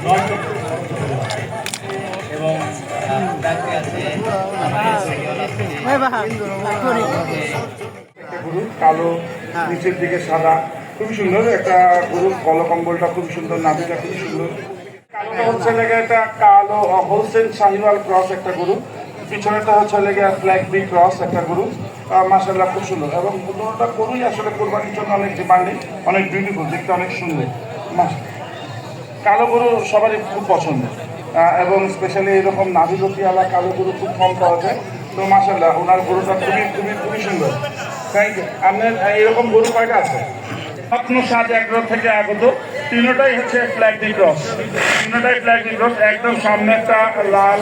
এবং গরু কালো, নিচের দিকে সাদা, খুবই সুন্দর একটা গরু। কলকম্বলটা খুব সুন্দর, নাভিটা খুব সুন্দর। কালোটা হচ্ছে লেগে একটা কালো হোলসেল শাহিওয়াল ক্রস একটা গরু, পিছনেটা হচ্ছে লেগে ব্ল্যাক বি ক্রস একটা গরু। মাশাআল্লাহ খুব সুন্দর, এবং দুটোটা গরুই আসলে কোরবানির জন্য অনেক ডিমান্ডিং, অনেক বিউটিফুল, দেখতে অনেক সুন্দর। কালো গরু সবারই খুব পছন্দ, এবং স্পেশালি এরকম নাভিগতিওয়ালা কালো গরু খুব কম পাওয়া যায়। তো মাশাআল্লাহ ওনার গরুটা খুবই খুবই খুবই সুন্দর। Thank you. আপনার এরকম গরু কয়টা আছে? স্বপ্ন সাজ এগ্রো থেকে আগত, তিনটাই হচ্ছে ফ্ল্যাগ ডি ক্রস, তিনটাই ফ্ল্যাগ ডি ক্রস। একদম সামনে একটা লাল,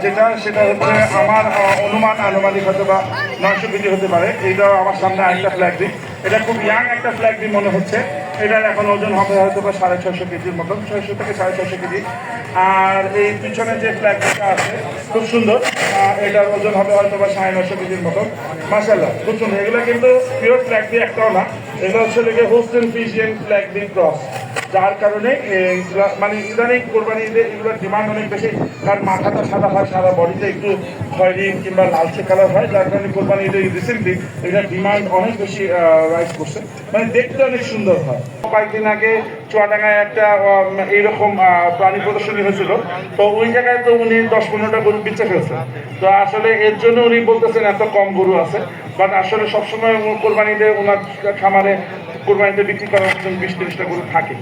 যেটা সেটা হচ্ছে আমার অনুমান আনুমানিক হয়তো বা 900 কেজি হতে পারে। এইটাও আমার সামনে আরেকটা ফ্ল্যাগ ডি, এটা খুব ইয়াং একটা ফ্ল্যাগ ডি মনে হচ্ছে। এটার এখন ওজন হবে হয়তো বা 650 কেজির মতন, 600 থেকে 650 কেজি। আর এই পিছনে যে ফ্ল্যাগ ডিটা আছে খুব সুন্দর, এটার ওজন হবে হয়তো বা 950 কেজির মতন। মাশাআল্লাহ খুব সুন্দর। এগুলো কিন্তু পিওর ফ্ল্যাগ ডি একটাও না, এগুলো হচ্ছে লেগে hostel Friesian flag D cross, যার কারণে মানে ইদানিং কোরবানি ঈদে এগুলোর ডিমান্ড অনেক বেশি। কারণ মাথাটা সাদা হয়, সাদা বডিতে একটু খয়েরি কিংবা লালচে কালার হয়, যার কারণে কোরবানি ঈদে রিসেন্টলি এটার ডিমান্ড অনেক বেশি রাইজ করছে, মানে দেখতে অনেক সুন্দর হয়। কয়েকদিন আগে চুয়াডাঙ্গায় একটা এইরকম প্রাণী প্রদর্শনী হয়েছিল, তো ওই জায়গায় তো উনি 10-15টা গরু বেঁচে ফেলছেন। তো আসলে এর জন্য উনি বলতেছেন এত কম গরু আছে, বাট আসলে সবসময় কোরবানিতে ওনার খামারে কোরবানিতে বিক্রি করার 20-30টা গরু থাকে।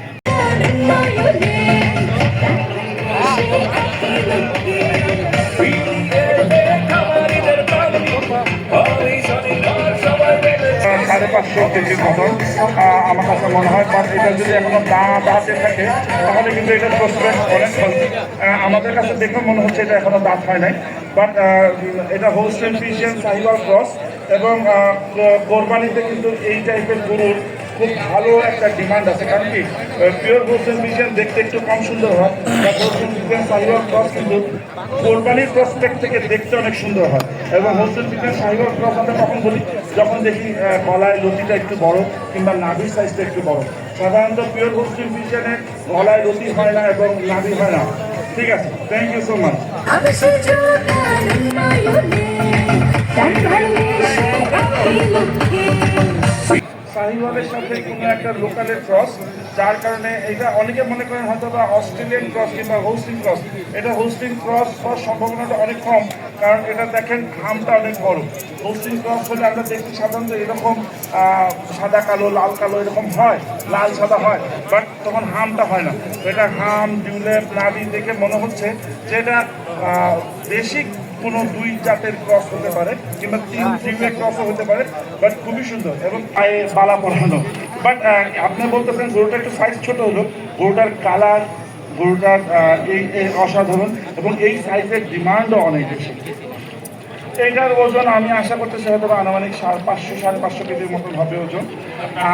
সাড়ে 500 কেজির মতন আমার কাছে মনে হয়। বাট এটা যদি এখনো দাঁতে থাকে তাহলে কিন্তু এটা প্রসপেক্ট অনেক ভালো। আমাদের কাছে দেখে মনে হচ্ছে এটা এখনো দাঁত হয় নাই। বাট এটা হোলস্টেইন ফ্রিজিয়ান সাহিওয়াল ক্রস, এবং কোরবানিতে কিন্তু এই টাইপের গরুর খুব ভালো একটা ডিমান্ড আছে। কারণ কি পিওর হোলস্টেইন ফ্রিজিয়ান দেখতে একটু কম সুন্দর হয়, বা হোলস্টেইন ফ্রিজিয়ান সাহিওয়াল ক্রস কিন্তু কোরবানির প্রসপেক্ট থেকে দেখতে অনেক সুন্দর হয়। এবং হোলস্টেইন ফ্রিজিয়ান সাহিওয়াল ক্রস আমরা কখন বলি? যখন দেখি গলায় লতিটা একটু বড় কিংবা নাভির সাইজটা একটু বড়। সাধারণত পিওর হোলস্টেইন ফ্রিজিয়ানের গলায় লতি হয় না এবং নাভি হয় না। ঠিক আছে, থ্যাংক ইউ সো মাচ। শাহিওয়ালের সাথে কোনো একটা লোকালের ক্রস, যার কারণে এটা অনেকে মনে করেন হয়তো বা অস্ট্রেলিয়ান ক্রস কিংবা হোস্টিং ক্রস। এটা হোস্টিং ক্রস হওয়ার সম্ভাবনাটা অনেক কম, কারণ এটা দেখেন হামটা অনেক বড়। হোস্টিং ক্রস হলে আমরা দেখি সাধারণত এরকম সাদা কালো, লাল কালো এরকম হয়, লাল সাদা হয়, বাট তখন হামটা হয় না। এটা হাম, ডিউলেপ, নাভি দেখে মনে হচ্ছে যে এটা বেসিক কোনো 2 জাতের ক্রস হতে পারে কিংবা 3 জিমের ক্রসও হতে পারে, বাট খুবই সুন্দর এবং পায়ে বালা পরানো। বাট আপনি বলতেছেন গরুটা একটু সাইজ ছোট হলো, গরুটার কালার, গরুটার এই অসাধারণ, এবং এই সাইজের ডিমান্ডও অনেক বেশি। এইটার ওজন আমি আশা করতেছি হয়তো আনুমানিক 550 কেজির মতন হবে ওজন।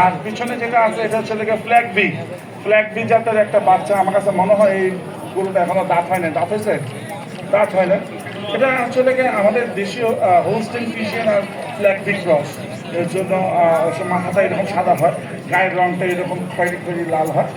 আর পিছনে যেটা আছে এটা হচ্ছে ফ্ল্যাগ বি, ফ্ল্যাগ বি জাতের একটা বাচ্চা। আমার কাছে মনে হয় এই গরুটা এখনো দাঁত হয় না। দাঁত হয়েছে? দাঁত হয় না। এটা আসলে আমাদের দেশীয় হোলস্টেইন ফ্রিজিয়ান আর ফ্ল্যাগ বি ক্রস, এর জন্য মাথাটা এরকম সাদা হয়, গায়ের রঙটা এরকম খয়েরি খয়েরি লাল হয়।